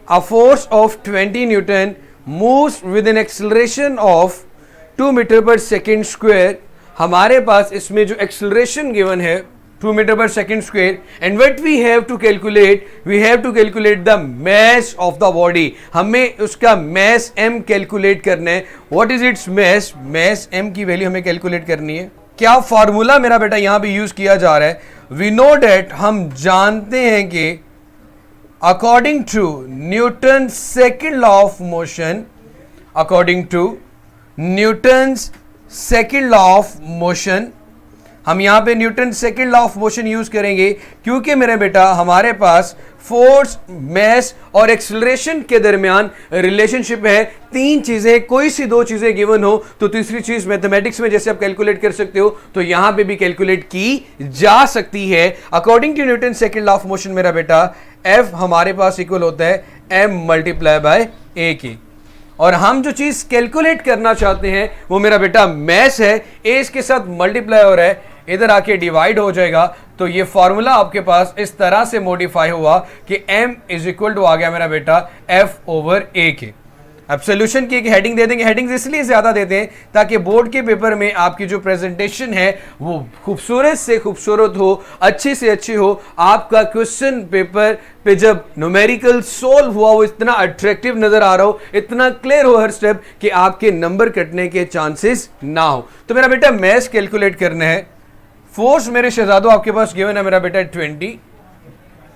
a force of 20 Newton moves with an acceleration of 2 metre per second square. हमारे पास इसमें जो acceleration given है 2 metre per second square, and what we have to calculate the mass of the body. हमें उसका mass m calculate करना है. What is its mass? Mass m की value हमें कैलकुलेट करनी है. क्या फॉर्मूला मेरा बेटा यहां पे यूज किया जा रहा है? वी नो डेट, हम जानते हैं कि according to Newton second law of motion, हम यहां पे Newton second law of motion use करेंगे क्योंकि मेरे बेटा हमारे पास फोर्स, मास और एक्सेलरेशन के दरमियान रिलेशनशिप है. तीन चीजें, कोई सी दो चीजें गिवन हो तो तीसरी चीज मैथमेटिक्स में जैसे आप कैलकुलेट कर सकते हो तो यहां पे भी कैलकुलेट की जा सकती है. According to Newton second law of motion मेरा बेटा F हमारे पास इक्वल होता है m मल्टीप्लाई बाय a की, और हम जो चीज कैलकुलेट करना चाहते हैं वो मेरा बेटा मैस है. a इसके साथ मल्टीप्लाई हो रहा है, इधर आके डिवाइड हो जाएगा. तो ये फॉर्मूला आपके पास इस तरह से मॉडिफाई हुआ कि m इज इक्वल टू आ गया मेरा बेटा F ओवर a के. अब सोल्यूशन की एक हेडिंग दे देंगे. हेडिंग्स इसलिए ज्यादा देते हैं ताकि बोर्ड के पेपर में आपकी जो प्रेजेंटेशन है वो खूबसूरत से खूबसूरत हो, अच्छी से अच्छी हो. आपका क्वेश्चन पेपर पे जब न्यूमेरिकल सोल्व हुआ वो इतना अट्रैक्टिव नजर आ रहा हो, इतना क्लियर हो हर स्टेप कि आपके नंबर कटने के चांसेस ना हो. तो मेरा बेटा मैथ्स कैलकुलेट करना है. फोर्स मेरे शहजादों आपके पास गिवन है मेरा बेटा 20,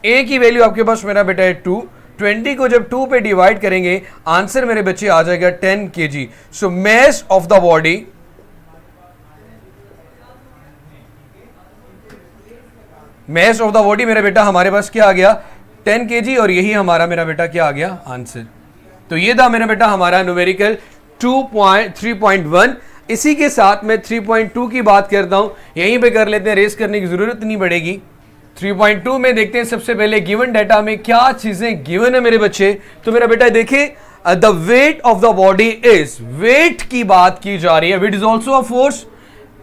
ए की वैल्यू आपके पास मेरा बेटा है 2. 20 को जब 2 पे डिवाइड करेंगे आंसर मेरे बच्चे आ जाएगा 10 kg. So mass of the body मेरे बेटा हमारे पास क्या आ गया 10 kg, और यही हमारा मेरा बेटा क्या आ गया आंसर. तो ये था मेरा बेटा हमारा न्यूमेरिकल 3.1. इसी के साथ मैं 3.2 की बात करता हूं. यहीं पे कर लेते हैं, रेस करने की जरूरत नहीं पड़ेगी. 3.2 में देखते हैं सबसे पहले गिवन डाटा में क्या चीजें गिवन है मेरे बच्चे. तो मेरा बेटा देखिए, the weight of the body is, weight की बात की जा रही है. Weight is also a force.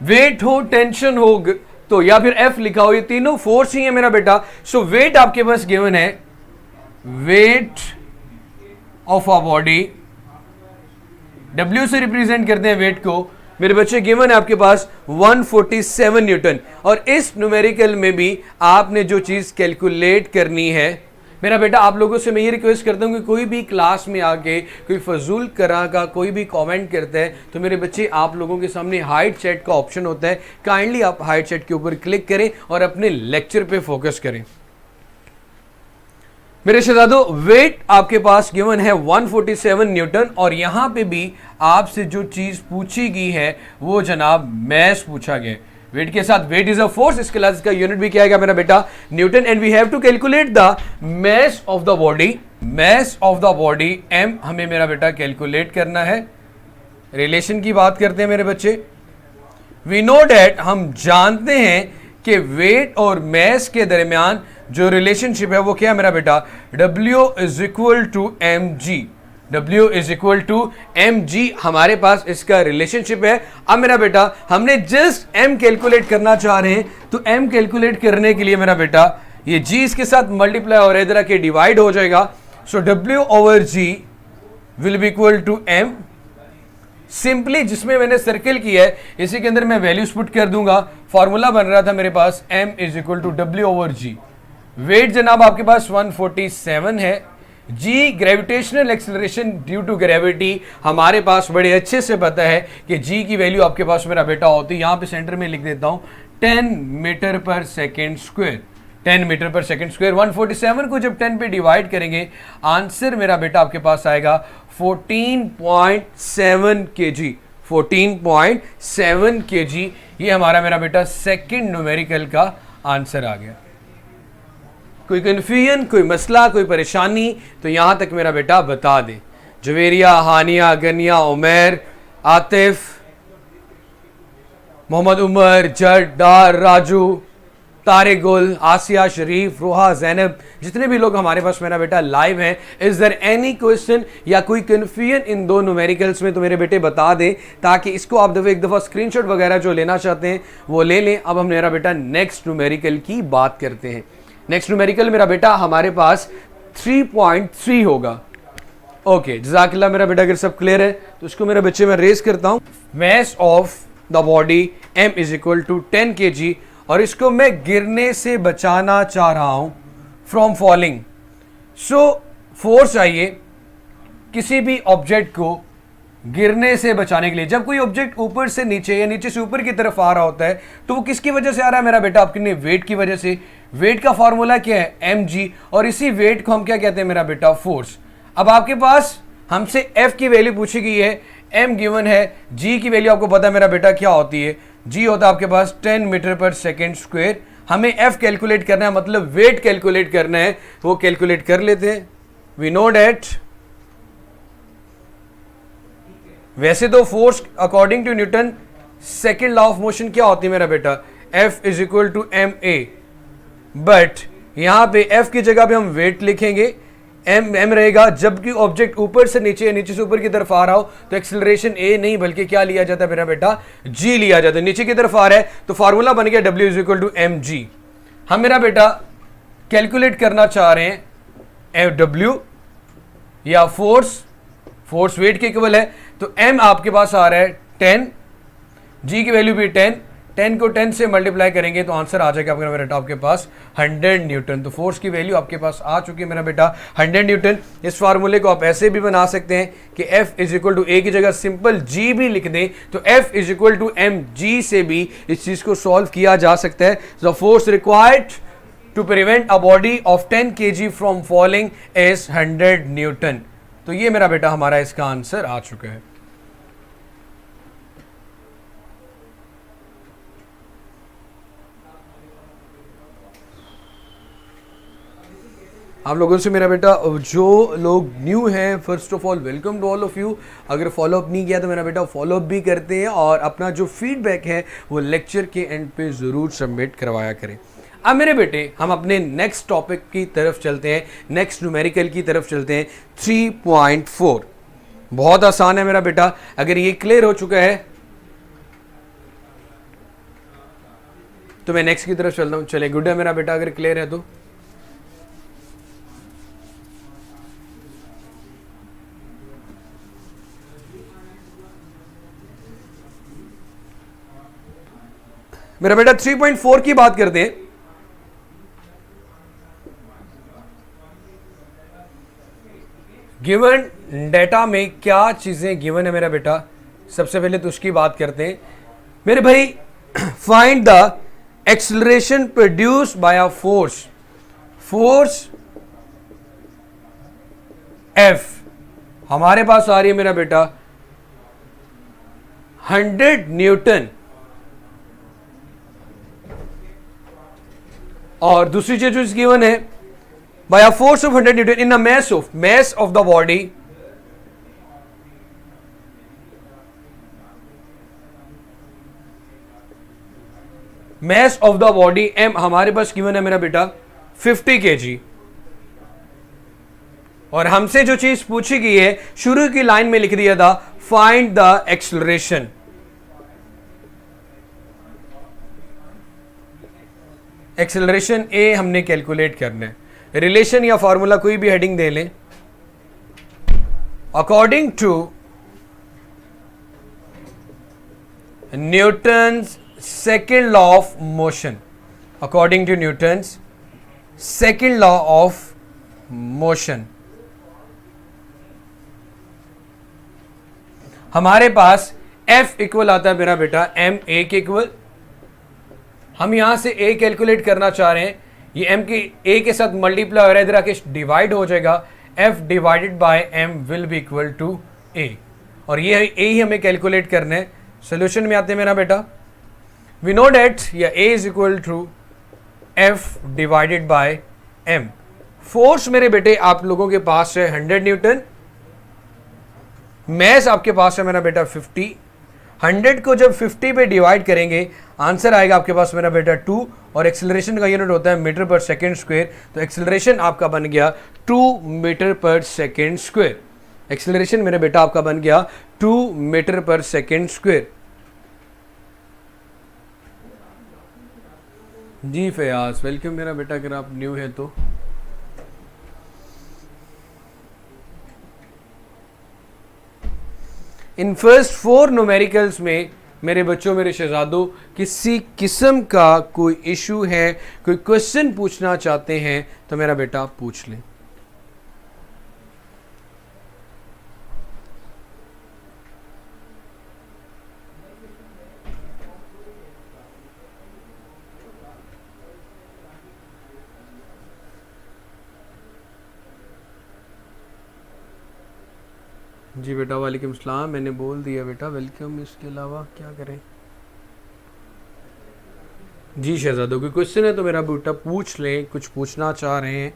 Weight हो, टेंशन हो तो या फिर F लिखा हो, ये तीनों फोर्स ही है मेरा बेटा. सो वेट आपके पास गिवन है, weight of a body, W से रिप्रेजेंट करते हैं वेट को. मेरे बच्चे गिवन है आपके पास 147 न्यूटन. और इस न्यूमेरिकल में भी आपने जो चीज कैलकुलेट करनी है मेरा बेटा, आप लोगों से मैं ये रिक्वेस्ट करता हूं कि कोई भी क्लास में आके कोई फजूल तरह का कोई भी कमेंट करता है तो मेरे बच्चे आप लोगों के सामने हाइड चैट का ऑप्शन होता है. काइंडली आप हाइड चैट के ऊपर क्लिक करें और अपने लेक्चर पे फोकस करें. मेरे शहजादों, वेट आपके पास गिवन है 147 न्यूटन, और यहां पे भी आपसे जो चीज पूछी गई है वो जनाब मैस पूछा गया. वेट के साथ वेट इज अ फोर्स, इसके साथ इसका यूनिट भी क्या आएगा मेरा बेटा Newton. And we have to calculate the mass of the body. Mass of the body m हमें मेरा बेटा कैलकुलेट करना है. रिलेशन की बात करते हैं मेरे बच्चे. वी नो डैट, हम जानते हैं कि वेट और मास के दरमियान जो रिलेशनशिप है वो क्या है मेरा बेटा, W is equal to mg. W is equal to mg हमारे पास इसका रिलेशनशिप है. अब मेरा बेटा हमने जस्ट m कैलकुलेट करना चाह रहे हैं, तो m कैलकुलेट करने के लिए मेरा बेटा ये g इसके साथ मल्टीप्लाई और इधर आके डिवाइड हो जाएगा. So W over g will be equal to m. Simply जिसमें मैंने सर्किल किया है इसी के अंदर मैं वैल्यूज पुट कर दूंगा. फॉर्मूला बन रहा था मेरे पास m is equal to W over g. Weight जनाब आपके पास 147 है. g gravitational acceleration due to gravity हमारे पास बड़े अच्छे से पता है कि g की वैल्यू आपके पास मेरा बेटा होती है, यहां पे सेंटर में लिख देता हूं 10 metre per second square. 10 metre per second square. 147 को जब 10 पे डिवाइड करेंगे आंसर मेरा बेटा आपके पास आएगा 14.7 kg. 14.7 kg ये हमारा मेरा बेटा सेकेंड न्यूमेरिकल का आंसर आ गया. कोई कन्फ्यूजन, कोई मसला, कोई परेशानी तो यहां तक मेरा बेटा बता दे. जवेरिया, हानिया, गनिया, उमर, आतिफ, मोहम्मद उमर, जट, डार, राजू, तारिक गुल, आसिया, शरीफ, रोहा, जैनब, जितने भी लोग हमारे पास मेरा बेटा लाइव हैं, इज देयर एनी क्वेश्चन या कोई कन्फ्यूजन इन दो न्यूमेरिकल्स में तो मेरे बेटे बता दें ताकि इसको आप एक दफ़ा स्क्रीनशॉट वगैरह जो लेना चाहते हैं वो ले लें. अब हम मेरा बेटा नेक्स्ट न्यूमेरिकल की बात करते हैं. नेक्स्ट न्यूमेरिकल मेरा बेटा हमारे पास 3.3 होगा। ओके, जज़ाकल्लाह मेरा बेटा। अगर सब क्लियर है तो इसको मेरा बच्चे मैं रेस करता हूं। Mass of the body m is equal to 10 kg, और इसको मैं गिरने से बचाना चाह रहा हूं, फ्रॉम फॉलिंग। सो फोर्स आइए किसी भी ऑब्जेक्ट को गिरने से बचाने के लिए। जब कोई ऑब्जेक्ट ऊपर से नीचे या नीचे से ऊपर की तरफ आ रहा होता है तो वो किसकी वजह से आ रहा है मेरा बेटा? आपके वेट की वजह से। वेट का फॉर्मूला क्या है? mg, और इसी वेट को हम क्या कहते हैं मेरा बेटा? फोर्स। अब आपके पास हमसे f की वैल्यू पूछी गई है, m गिवन है, g की वैल्यू आपको पता है मेरा बेटा क्या होती है? g होता है आपके पास 10 मीटर पर सेकेंड स्क्वायर। हमें f कैलकुलेट करना है, मतलब वेट कैलकुलेट करना है, वो कैलकुलेट कर लेते हैं। वी नो डेट, वैसे तो force according to Newton second law of motion क्या होती है मेरा बेटा? F is equal to ma, but यहां पे F की जगह पे हम वेट लिखेंगे, m रहेगा। जबकि ऑब्जेक्ट ऊपर से नीचे या नीचे से ऊपर की तरफ आ रहा हो तो एक्सेलरेशन a नहीं बल्कि क्या लिया जाता है मेरा बेटा? g लिया जाता है। नीचे की तरफ आ रहा है तो फार्मूला बन गया W is equal to mg। हम मेरा बेटा कैलकुलेट करना चाह रहे हैं W या फोर्स वेट के इक्वल है, तो m आपके पास आ रहा है 10, g की वैल्यू भी 10 को 10 से मल्टीप्लाई करेंगे तो आंसर आ जाएगा मेरा बेटा आपके पास 100 न्यूटन। तो फोर्स की वैल्यू आपके पास आ चुकी है मेरा बेटा 100 न्यूटन। इस फार्मूले को आप ऐसे भी बना सकते हैं कि F is equal to a की जगह सिंपल G भी लिख दें तो F is equal to mg से भी इस चीज को सॉल्व किया जा सकता है। The force required to prevent a body of 10 kg from falling is 100 newton. तो ये मेरा बेटा हमारा इसका आंसर आ चुका है। आप लोगों से मेरा बेटा, जो लोग न्यू हैं, first of all welcome to all of you. अगर फॉलोअप नहीं किया तो मेरा बेटा फॉलोअप भी करते हैं, और अपना जो फीडबैक है वो लेक्चर के एंड पे ज़रूर सबमिट करवाया करें। अब मेरे बेटे हम अपने नेक्स्ट टॉपिक की तरफ चलते हैं, नेक्स्ट न्यूमेरिकल की तरफ चलते हैं। 3.4 बहुत आसान है मेरा बेटा। अगर ये क्लियर हो चुका है तो मैं नेक्स्ट की तरफ चलता हूं। चले, गुड है मेरा बेटा अगर क्लियर है तो। मेरा बेटा 3.4 की बात करते हैं। गिवन डेटा में क्या चीजें गिवन है मेरा बेटा? सबसे पहले तो उसकी बात करते हैं मेरे भाई। Find the acceleration produced by a force F हमारे पास आ रही है मेरा बेटा 100 न्यूटन, और दूसरी चीज जो गिवन है by a force of 100 Newton in a mass of the body m हमारे पास गिवन है मेरा बेटा 50 kg। और हमसे जो चीज पूछी गई है शुरू की लाइन में लिख दिया था, फाइंड द एक्सेलरेशन। एक्सेलरेशन ए हमने कैलकुलेट करना है। रिलेशन या फॉर्मूला कोई भी हेडिंग दे लें। According to Newton's second law of motion, according to Newton's second law of motion, हमारे पास F इक्वल आता है मेरा बेटा m a के इक्वल। हम यहां से a कैलकुलेट करना चाह रहे हैं, ये m के a के साथ मल्टीप्लाई हो रहा है, इधर आके डिवाइड हो जाएगा। F divided by m will be equal to a, और ये a ही हमें कैलकुलेट करना है। सोल्यूशन में आते हैं मेरा बेटा। वी नो डेट या a is equal to F divided by m। Force मेरे बेटे आप लोगों के पास है 100 न्यूटन, मैस आपके पास है मेरा बेटा 50। 100 को जब 50 पे डिवाइड करेंगे आंसर आएगा आपके पास मेरा बेटा 2, और एक्सेलरेशन का यूनिट होता है मीटर पर सेकेंड स्क्वायर। तो एक्सेलरेशन आपका बन गया 2 metre per second square. Acceleration मेरा बेटा आपका बन गया 2 मीटर पर सेकेंड स्क्वायर। जी फयाज वेलकम मेरा बेटा, अगर आप न्यू है तो। इन फर्स्ट 4 न्यूमेरिकल्स में मेरे बच्चों, मेरे शहजादों, किसी किस्म का कोई इशू है, कोई क्वेश्चन पूछना चाहते हैं तो मेरा बेटा पूछ लें। जी बेटा, वालेकुम सलाम। मैंने बोल दिया बेटा वेलकम, इसके अलावा क्या करें? जी शहजादों, कोई क्वेश्चन है तो मेरा बेटा पूछ लें, कुछ पूछना चाह रहे हैं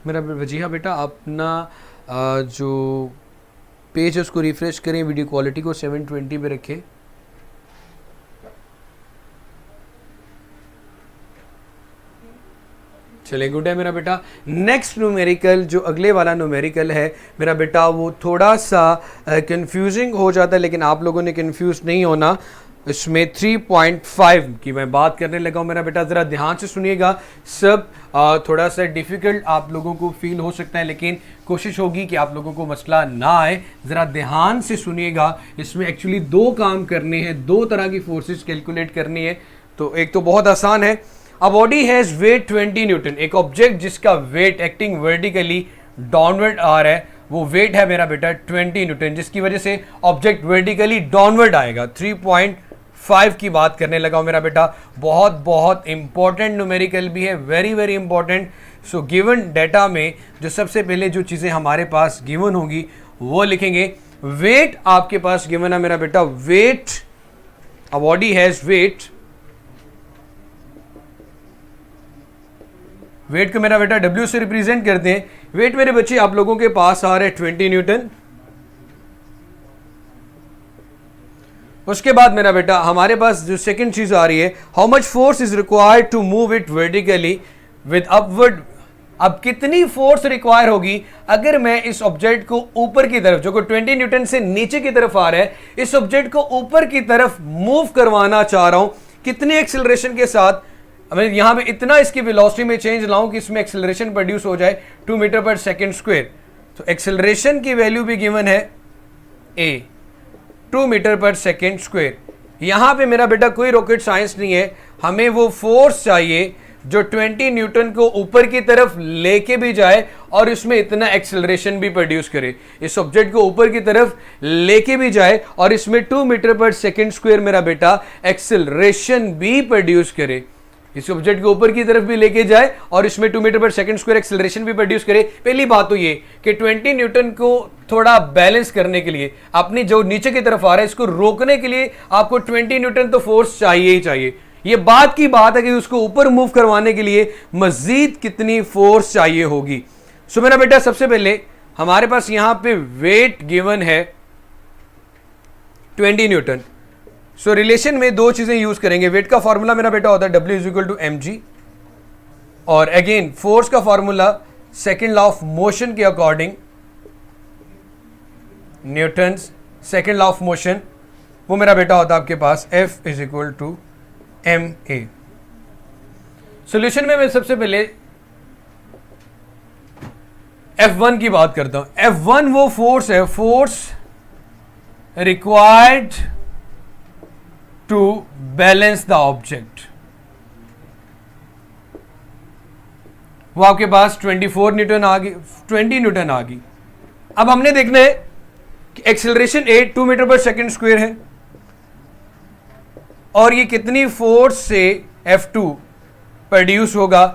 मेरा। जी हाँ बेटा, अपना जो पेज है उसको रिफ्रेश करें, वीडियो क्वालिटी को 720 पे रखें। चले, गुड है मेरा बेटा। नेक्स्ट न्यूमेरिकल, जो अगले वाला न्यूमेरिकल है मेरा बेटा, वो थोड़ा सा कंफ्यूजिंग हो जाता है, लेकिन आप लोगों ने कंफ्यूज नहीं होना। इसमें 3.5 की मैं बात करने लगा हूँ मेरा बेटा, ज़रा ध्यान से सुनिएगा। सब थोड़ा सा डिफ़िकल्ट आप लोगों को फील हो सकता है, लेकिन कोशिश होगी कि आप लोगों को मसला ना आए। ज़रा ध्यान से सुनिएगा। इसमें एक्चुअली 2 काम करने हैं, 2 तरह की फोर्सेस कैलकुलेट करनी है। तो एक तो बहुत आसान है, अ बॉडी हैज़ वेट 20 न्यूटन। एक ऑब्जेक्ट जिसका वेट एक्टिंग वर्टिकली डाउनवर्ड आ रहा है, वो वेट है मेरा बेटा 20 न्यूटन, जिसकी वजह से ऑब्जेक्ट वर्टिकली डाउनवर्ड आएगा। 3.5 की बात करने लगा हूं मेरा बेटा। बहुत बहुत इंपॉर्टेंट न्यूमेरिकल भी है, very very important. So given data में जो सबसे पहले जो चीज़ें हमारे पास गिवन होंगी वो लिखेंगे। वेट आपके पास गिवन है मेरा बेटा, weight, a body has weight. Weight को मेरा बेटा W से रिप्रेजेंट करते हैं। वेट मेरे बच्चे आप लोगों के पास आ रहे हैं 20 न्यूटन। उसके बाद मेरा बेटा हमारे पास जो सेकंड चीज आ रही है, how much force is required to move it vertically with upward. अब कितनी फोर्स रिक्वायर होगी अगर मैं इस ऑब्जेक्ट को ऊपर की तरफ, जो कि 20 न्यूटन से नीचे की तरफ आ रहा है, इस ऑब्जेक्ट को ऊपर की तरफ मूव करवाना चाह रहा हूं, कितने एक्सेलरेशन के साथ। मैं यहां पे इतना इसकी वेलोसिटी में चेंज लाऊं कि इसमें एक्सेलरेशन प्रोड्यूस हो जाए 2 मीटर पर सेकेंड स्क्वायर। तो एक्सेलरेशन की वैल्यू भी गिवन है a, 2 metre per second square. यहां पे मेरा बेटा कोई रॉकेट साइंस नहीं है, हमें वो फोर्स चाहिए जो 20 न्यूटन को ऊपर की तरफ लेके भी जाए और इसमें इतना एक्सेलरेशन भी प्रोड्यूस करे। इस ऑब्जेक्ट को ऊपर की तरफ लेके भी जाए और इसमें 2 मीटर पर सेकेंड स्क्वायर मेरा बेटा एक्सेलरेशन भी प्रोड्यूस करे। इस ऑब्जेक्ट को ऊपर की तरफ भी लेके जाए और इसमें 2 मीटर पर सेकंड स्क्वायर एक्सेलरेशन भी प्रोड्यूस करे। पहली बात तो ये कि 20 न्यूटन को थोड़ा बैलेंस करने के लिए, अपनी जो नीचे की तरफ आ रहा है इसको रोकने के लिए आपको 20 न्यूटन तो फोर्स चाहिए ही चाहिए। ये बात की बात है कि उसको ऊपर मूव करवाने के लिए मजीद कितनी फोर्स चाहिए होगी। सो मेरा बेटा सबसे पहले हमारे पास यहां पे वेट गिवन है 20 न्यूटन। सो रिलेशन में 2 चीजें यूज करेंगे। वेट का फॉर्मूला मेरा बेटा होता है W is equal to mg, और अगेन फोर्स का formula second law of motion के according, Newton's second law of motion, वो मेरा बेटा होता है आपके पास F is equal to ma। Solution में मैं सबसे पहले F1 की बात करता हूं। F1 वो फोर्स है, force required to balance the object. वो आपके पास 24 न्यूटन आ गई, 20 न्यूटन आ गई। अब हमने देखना है कि acceleration 2 metre per second square है और ये कितनी फोर्स से F2 प्रोड्यूस होगा।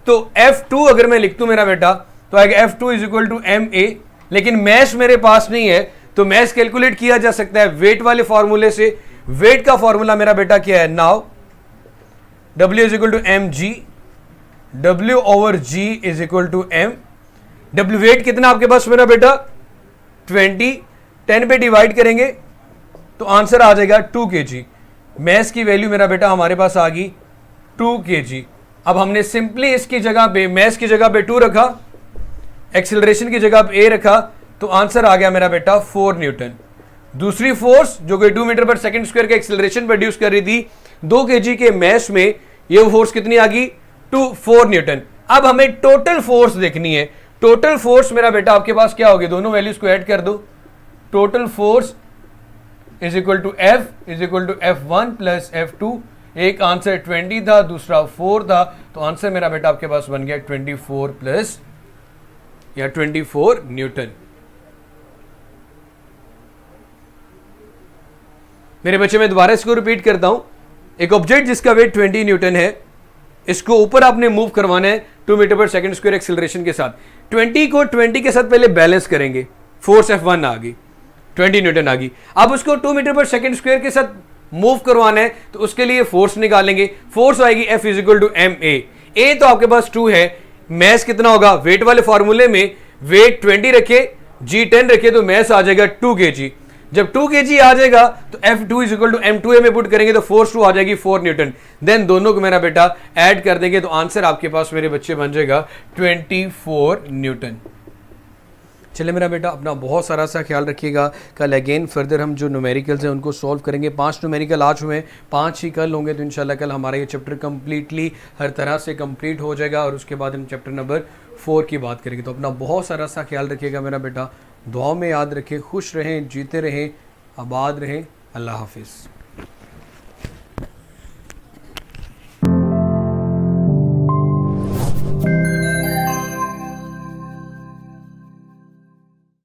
तो F2 अगर मैं लिख दूं मेरा बेटा तो आएगा F2 is equal to ma, लेकिन मैथ मेरे पास नहीं है तो मैथ कैलकुलेट किया जा सकता है वेट वाले फॉर्मूले से। वेट का फॉर्मूला मेरा बेटा क्या है, now W is equal to mg, W over G is equal to m। W weight कितना आपके पास मेरा बेटा 20, 10 पे डिवाइड करेंगे तो आंसर आ जाएगा 2 kg। मैस की वैल्यू मेरा बेटा हमारे पास आ गई 2 kg। अब हमने सिंपली इसकी जगह पे, मैस की जगह पे 2 रखा, एक्सेलरेशन की जगह पे a रखा, तो आंसर आ गया मेरा बेटा 4 न्यूटन। दूसरी फोर्स जो कि 2 मीटर पर सेकंड स्क्वायर का एक्सेलरेशन प्रोड्यूस कर रही थी 2 kg के मैस में, ये फोर्स कितनी आ गई 4 न्यूटन। अब हमें टोटल फोर्स देखनी है। टोटल फोर्स मेरा बेटा आपके पास क्या होगी, दोनों वैल्यूज को ऐड कर दो, total force is equal to F is equal to F1 plus F2। एक आंसर 20 था, दूसरा 4 था, तो आंसर मेरा बेटा आपके पास बन गया 24 प्लस या 24 न्यूटन। मेरे बच्चे मैं दोबारा इसको रिपीट करता हूं, एक ऑब्जेक्ट जिसका वेट 20 न्यूटन है, इसको ऊपर आपने मूव करवाना है 2 मीटर पर सेकंड स्क्वायर एक्सेलरेशन के साथ। 20 को 20 के साथ पहले बैलेंस करेंगे, फोर्स F1 आ गई, 20 न्यूटन आ गई। अब उसको 2 मीटर पर सेकंड स्क्वायर के साथ मूव करवाना है, तो उसके लिए फोर्स निकालेंगे, फोर्स आएगी F is equal to ma। ए तो आपके पास 2 है, मैस कितना होगा, वेट वाले फॉर्मूले में वेट 20 रखे, जी 10 रखे, तो मैस आ जाएगा 2 kg। जब 2 kg आ जाएगा तो F2 is equal to m2a में पुट करेंगे तो फोर्स 2 आ जाएगी 4 न्यूटन। देन दोनों को मेरा बेटा ऐड कर देंगे तो आंसर आपके पास मेरे बच्चे बन जाएगा 24 न्यूटन। चले मेरा बेटा अपना बहुत सारा सा ख्याल रखिएगा। कल अगेन फर्दर हम जो न्यूमेरिकल्स हैं उनको सॉल्व करेंगे। 5 न्यूमेरिकल आज हुए हैं, 5 ही कल होंगे, तो इंशाल्लाह कल हमारा ये चैप्टर कम्प्लीटली हर तरह से कंप्लीट हो जाएगा और उसके बाद हम चैप्टर नंबर 4 की बात करेंगे। तो अपना बहुत सारा सा ख्याल रखिएगा मेरा बेटा, दुआ में याद रखें, खुश रहें, जीते रहें, आबाद रहें। अल्लाह हाफिज़।